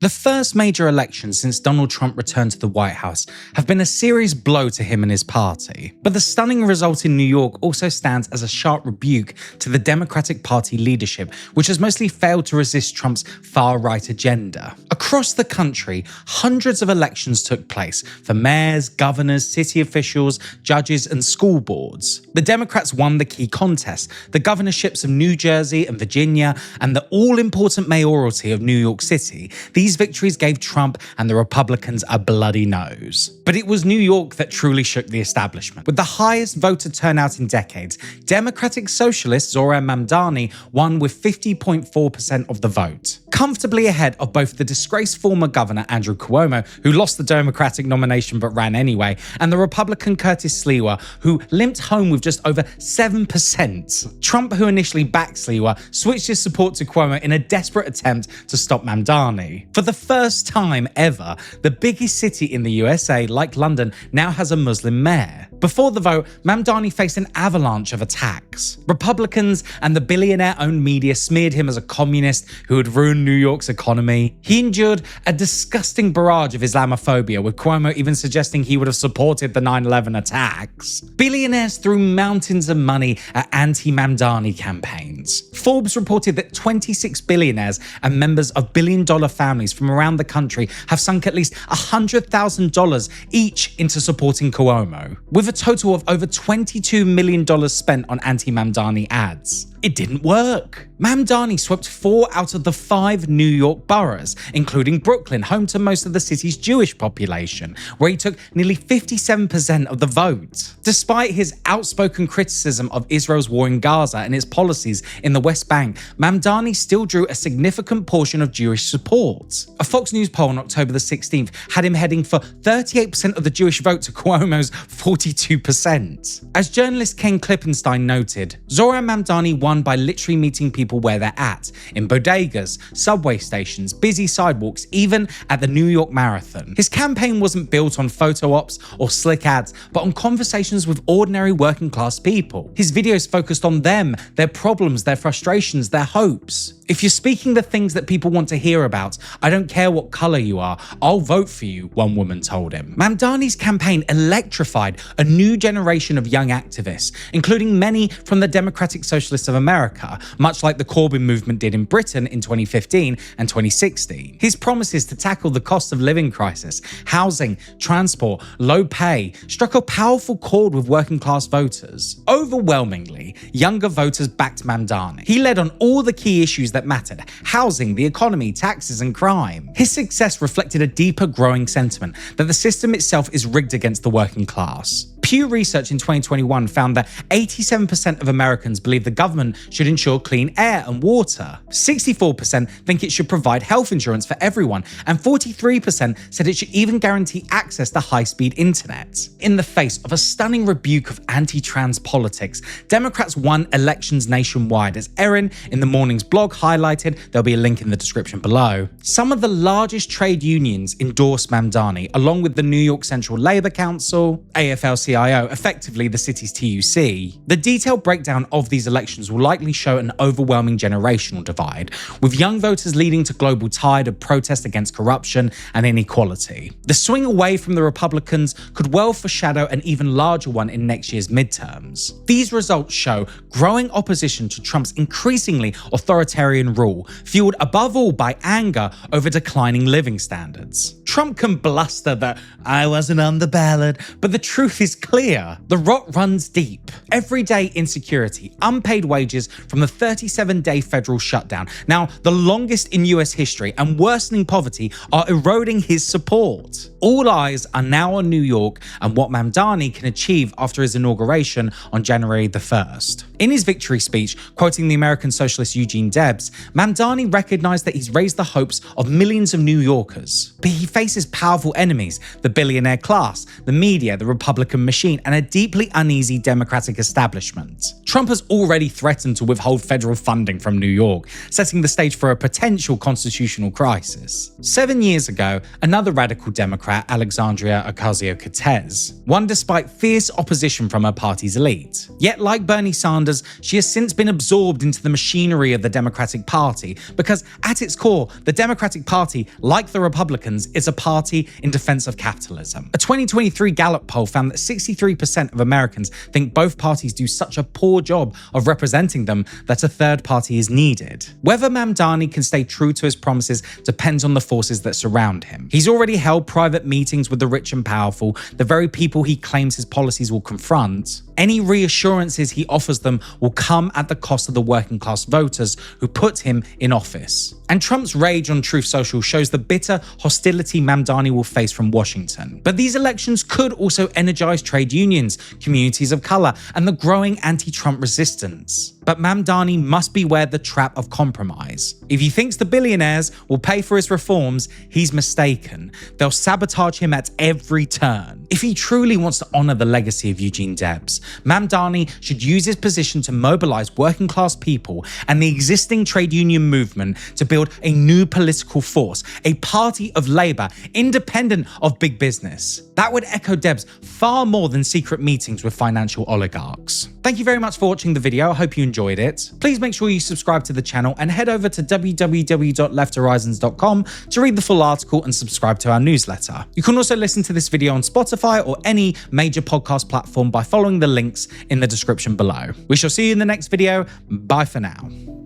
The first major elections since Donald Trump returned to the White House have been a serious blow to him and his party. But the stunning result in New York also stands as a sharp rebuke to the Democratic Party leadership, which has mostly failed to resist Trump's far-right agenda. Across the country, hundreds of elections took place for mayors, governors, city officials, judges, and school boards. The Democrats won the key contests, the governorships of New Jersey and Virginia, and the all-important mayoralty of New York City. These victories gave Trump and the Republicans a bloody nose. But it was New York that truly shook the establishment. With the highest voter turnout in decades, Democratic Socialist Zohran Mamdani won with 50.4% of the vote, comfortably ahead of both the disgraced former governor Andrew Cuomo, who lost the Democratic nomination but ran anyway, and the Republican Curtis Sliwa, who limped home with just over 7%. Trump, who initially backed Sliwa, switched his support to Cuomo in a desperate attempt to stop Mamdani. For the first time ever, the biggest city in the USA, like London, now has a Muslim mayor. Before the vote, Mamdani faced an avalanche of attacks. Republicans and the billionaire-owned media smeared him as a communist who had ruined New York's economy. He endured a disgusting barrage of Islamophobia, with Cuomo even suggesting he would have supported the 9/11 attacks. Billionaires threw mountains of money at anti-Mamdani campaigns. Forbes reported that 26 billionaires and members of billion-dollar families from around the country have sunk at least $100,000 each into supporting Cuomo, with a total of over $22 million spent on anti-Mamdani ads. It didn't work. Mamdani swept 4 out of the 5 New York boroughs, including Brooklyn, home to most of the city's Jewish population, where he took nearly 57% of the vote. Despite his outspoken criticism of Israel's war in Gaza and its policies in the West Bank, Mamdani still drew a significant portion of Jewish support. A Fox News poll on October the 16th had him heading for 38% of the Jewish vote to Cuomo's 42%. As journalist Ken Klippenstein noted, Zohran Mamdani won by literally meeting people where they're at, in bodegas, subway stations, busy sidewalks, even at the New York Marathon. His campaign wasn't built on photo ops or slick ads, but on conversations with ordinary working class people. His videos focused on them, their problems, their frustrations, their hopes. If you're speaking the things that people want to hear about, I don't care what color you are, I'll vote for you, one woman told him. Mamdani's campaign electrified a new generation of young activists, including many from the Democratic Socialists of America, much like the Corbyn movement did in Britain in 2015 and 2016. His promises to tackle the cost of living crisis, housing, transport, low pay, struck a powerful chord with working class voters. Overwhelmingly, younger voters backed Mamdani. He led on all the key issues that mattered: housing, the economy, taxes, and crime. His success reflected a deeper growing sentiment that the system itself is rigged against the working class. Pew Research in 2021 found that 87% of Americans believe the government should ensure clean air and water. 64% think it should provide health insurance for everyone, and 43% said it should even guarantee access to high-speed internet. In the face of a stunning rebuke of anti-trans politics, Democrats won elections nationwide, as Erin in the morning's blog highlighted. There'll be a link in the description below. Some of the largest trade unions endorsed Mamdani, along with the New York Central Labor Council, AFL-CIO, effectively the city's TUC. The detailed breakdown of these elections will likely show an overwhelming generational divide, with young voters leading to global tide of protest against corruption and inequality. The swing away from the Republicans could well foreshadow an even larger one in next year's midterms. These results show growing opposition to Trump's increasingly authoritarian rule, fueled above all by anger over declining living standards. Trump can bluster that "I wasn't on the ballot," but the truth is clear. The rot runs deep. Everyday insecurity, unpaid wages from the 37-day federal shutdown, now the longest in US history, and worsening poverty are eroding his support. All eyes are now on New York and what Mamdani can achieve after his inauguration on January the 1st. In his victory speech, quoting the American socialist Eugene Debs, Mamdani recognized that he's raised the hopes of millions of New Yorkers, but he faces powerful enemies, the billionaire class, the media, the Republican machine, and a deeply uneasy Democratic establishment. Trump has already threatened to withhold federal funding from New York, setting the stage for a potential constitutional crisis. 7 years ago, another radical Democrat, Alexandria Ocasio-Cortez, won despite fierce opposition from her party's elite. Yet, like Bernie Sanders, she has since been absorbed into the machinery of the Democratic Party because, at its core, the Democratic Party, like the Republicans, is a party in defense of capitalism. A 2023 Gallup poll found that 63% of Americans think both parties do such a poor job of representing them that a third party is needed. Whether Mamdani can stay true to his promises depends on the forces that surround him. He's already held private meetings with the rich and powerful, the very people he claims his policies will confront. Any reassurances he offers them will come at the cost of the working class voters who put him in office. And Trump's rage on Truth Social shows the bitter hostility Mamdani will face from Washington. But these elections could also energize trade unions, communities of color, and the growing anti-Trump resistance. But Mamdani must beware the trap of compromise. If he thinks the billionaires will pay for his reforms, he's mistaken. They'll sabotage him at every turn. If he truly wants to honor the legacy of Eugene Debs, Mamdani should use his position to mobilize working class people and the existing trade union movement to build a new political force, a party of labor independent of big business. That would echo Debs far more than secret meetings with financial oligarchs. Thank you very much for watching the video. I hope you enjoyed it. Please make sure you subscribe to the channel and head over to www.lefthorizons.com to read the full article and subscribe to our newsletter. You can also listen to this video on Spotify or any major podcast platform by following the links in the description below. We shall see you in the next video. Bye for now.